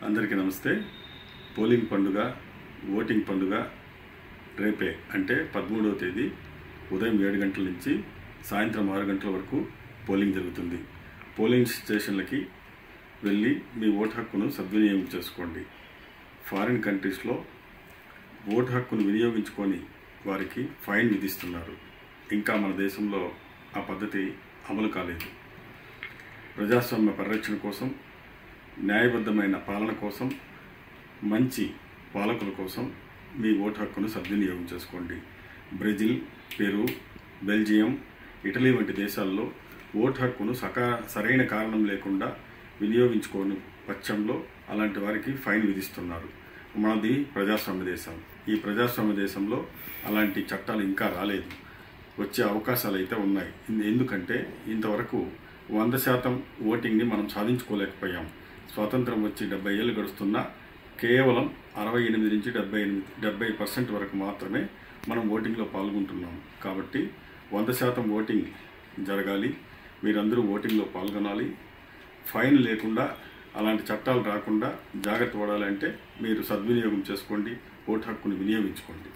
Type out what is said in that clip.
అందరికీ నమస్తే. పోలింగ్ పండుగ, ఓటింగ్ పండుగ రేపే అంటే 13వ తేదీ ఉదయం 7 గంటల నుంచి సాయంత్రం 6 గంటల వరకు పోలింగ్ జరుగుతుంది. పోలింగ్ స్టేషన్లకి వెళ్ళి మీ ఓటు హక్కును సద్వినియోగం చేసుకోండి. ఫారిన్ కంట్రీస్లో ఓటు హక్కును వినియోగించుకొని వారికి ఫైన్ విధిస్తున్నారు. ఇంకా మన దేశంలో ఆ పద్ధతి అమలు కాలేదు. ప్రజాస్వామ్య పరిరక్షణ కోసం, న్యాయబద్ధమైన పాలన కోసం, మంచి పాలకుల కోసం మీ ఓటు హక్కును సద్వినియోగం చేసుకోండి. బ్రెజిల్, పెరు, బెల్జియం, ఇటలీ వంటి దేశాల్లో ఓటు హక్కును సరైన కారణం లేకుండా వినియోగించుకోని పక్షంలో అలాంటి వారికి ఫైన్ విధిస్తున్నారు. మనది ప్రజాస్వామ్య దేశం. ఈ ప్రజాస్వామ్య దేశంలో అలాంటి చట్టాలు ఇంకా రాలేదు. వచ్చే అవకాశాలు అయితే ఉన్నాయి. ఎందుకంటే ఇంతవరకు 100% ఓటింగ్ని మనం సాధించుకోలేకపోయాం. స్వాతంత్రం వచ్చి 70 ఏళ్ళు గడుస్తున్నా కేవలం 68 నుంచి 70% వరకు మాత్రమే మనం ఓటింగ్లో పాల్గొంటున్నాం. కాబట్టి 100% ఓటింగ్ జరగాలి. మీరందరూ ఓటింగ్లో పాల్గొనాలి. ఫైన్ లేకుండా, అలాంటి చట్టాలు రాకుండా జాగ్రత్త పడాలంటే మీరు సద్వినియోగం చేసుకోండి. ఓటు హక్కును వినియోగించుకోండి.